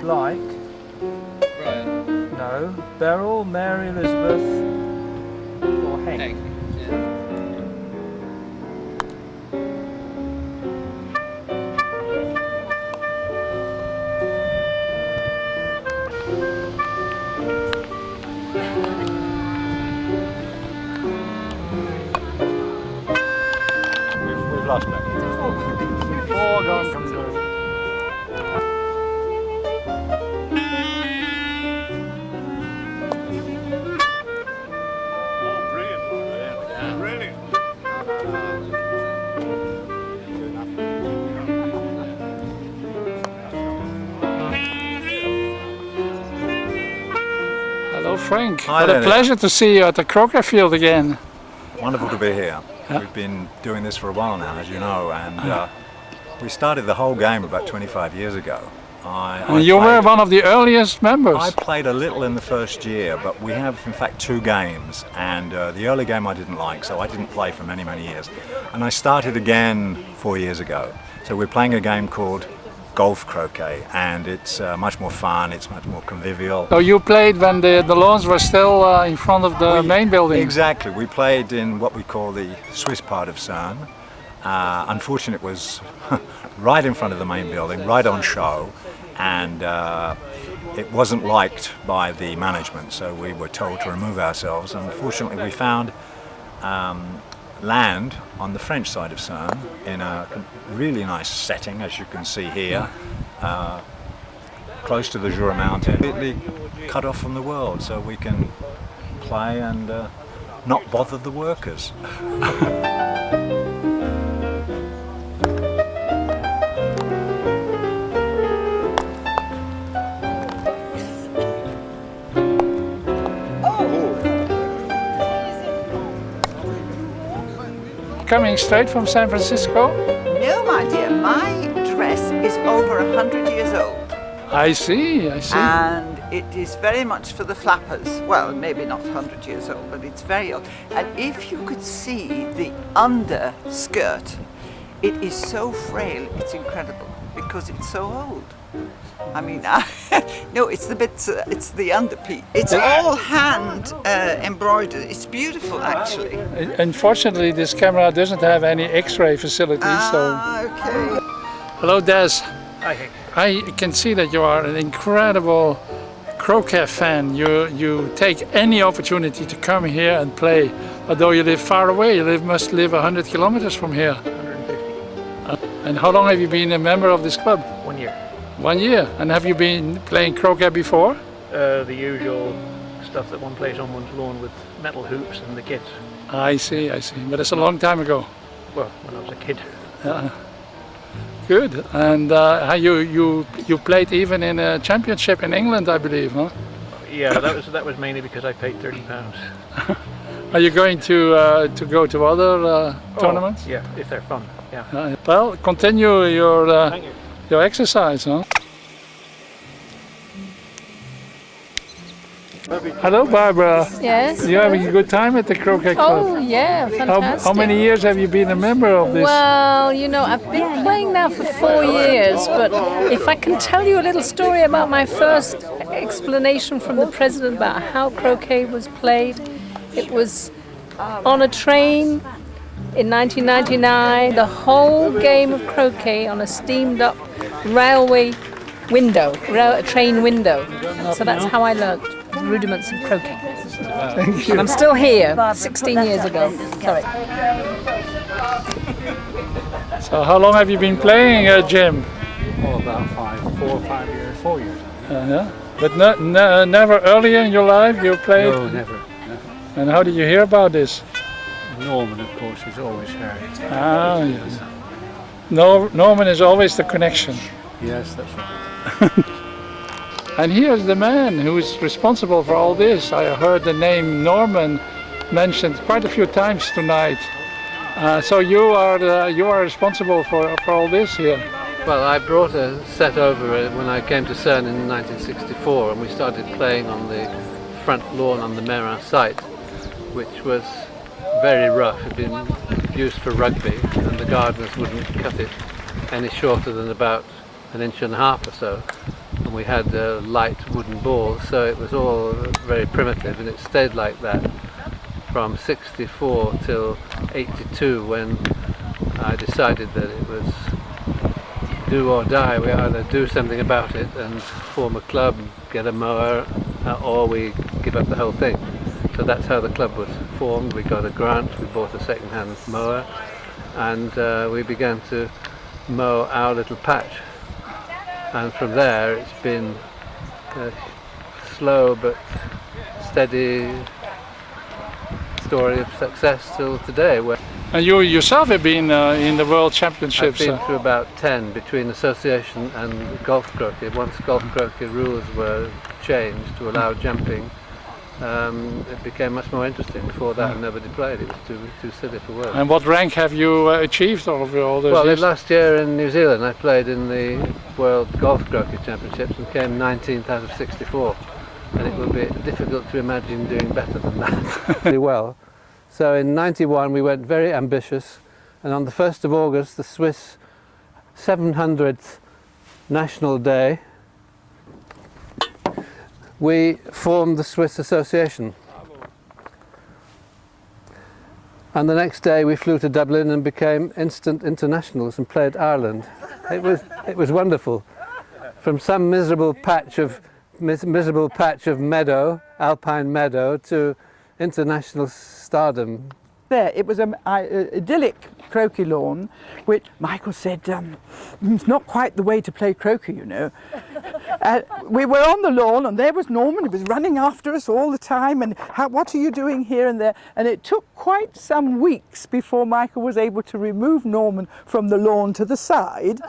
Like? Brian. No. Beryl, Mary Elizabeth, or Hank? Hank. Yeah. We've lost that. Four gone from the... Hello Frank, Hi, what a Lenny. pleasure to see you at the croquet field again. Wonderful to be here. Yeah. We've been doing this for a while now, as you know, and we started the whole game about 25 years ago. And you were one of the earliest members. I played a little in the first year, but we have in fact 2 games, and the early game I didn't like, so I didn't play for many, many years. And I started again 4 years ago. So we're playing a game called golf croquet, and it's much more fun, it's much more convivial. So you played when the lawns were still in front of the main building? Exactly, we played in what we call the Swiss part of CERN. Unfortunately, it was right in front of the main building, right on show, and it wasn't liked by the management, so we were told to remove ourselves. And fortunately, we found land on the French side of CERN in a really nice setting, as you can see here, close to the Jura mountain, completely cut off from the world, so we can play and not bother the workers. Coming straight from San Francisco? No, my dear, my dress is over 100 years old. I see, I see. And it is very much for the flappers. Well, maybe not 100 years old, but it's very old. And if you could see the underskirt, it is so frail, it's incredible, because it's so old. I mean, no, it's the bits, it's the underpiece. It's all hand embroidered. It's beautiful, actually. Unfortunately, this camera doesn't have any X-ray facilities, so... Okay. Hello, Des. Hi, Hank. I can see that you are an incredible croquet fan. You take any opportunity to come here and play. Although you live far away, you must live 100 kilometers from here. 150. And how long have you been a member of this club? 1 year. 1 year. And have you been playing croquet before? The usual stuff that one plays on one's lawn with metal hoops and the kids. I see. But it's a long time ago. Well, when I was a kid. Good. And you played even in a championship in England, I believe, huh? Yeah, that was mainly because I paid £30. Are you going to go to other tournaments? Yeah, if they're fun. Yeah. Well, continue your Thank you. your exercise, huh? Hello, Barbara. Yes. You having a good time at the Croquet Club? Oh yeah, fantastic. How many years have you been a member of this? Well, you know, I've been playing now for 4 years, but if I can tell you a little story about my first explanation from the president about how croquet was played, it was on a train in 1999, the whole game of croquet on a steamed up railway window, train window. So that's how I learnt the rudiments of croquet. Thank you. And I'm still here, 16 years ago. Sorry. So how long have you been playing, Jim? Oh, about 4 or 5 years, 4 years. Yeah. But never earlier in your life you played? No, never. And how did you hear about this? Norman, of course, is always heard. Ah, yes. Norman is always the connection. Yes, that's right. And here's the man who's responsible for all this. I heard the name Norman mentioned quite a few times tonight. So you are responsible for all this here. Well, I brought a set over when I came to CERN in 1964, and we started playing on the front lawn on the Merin site, which was very rough. It had been used for rugby, and the gardeners wouldn't cut it any shorter than about 1.5 inches or so. And we had light wooden balls, so it was all very primitive, and it stayed like that from 64 till 82, when I decided that it was do or die. We either do something about it and form a club, get a mower, or we give up the whole thing. So that's how the club was formed. We got a grant, we bought a second-hand mower, and we began to mow our little patch. And from there it's been a slow but steady story of success till today. And you yourself have been in the World Championships. I've been through about 10 between association and golf croquet. Once golf croquet rules were changed to allow jumping, it became much more interesting. Before that, nobody played. It was too silly for work. And what rank have you achieved over all those Well, years? last year in New Zealand, I played in the World Golf Croquet Championships and came 19th out of 64. And it would be difficult to imagine doing better than that. Really well. So in '91 we went very ambitious, and on the 1st of August, the Swiss 700th National Day, we formed the Swiss Association. And the next day we flew to Dublin and became instant internationals and played Ireland. It was wonderful. From some miserable patch of meadow, alpine meadow, to international stardom. There, it was an idyllic croquet lawn, which Michael said, it's not quite the way to play croquet, you know. We were on the lawn, and there was Norman. He was running after us all the time, and what are you doing here and there? And it took quite some weeks before Michael was able to remove Norman from the lawn to the side.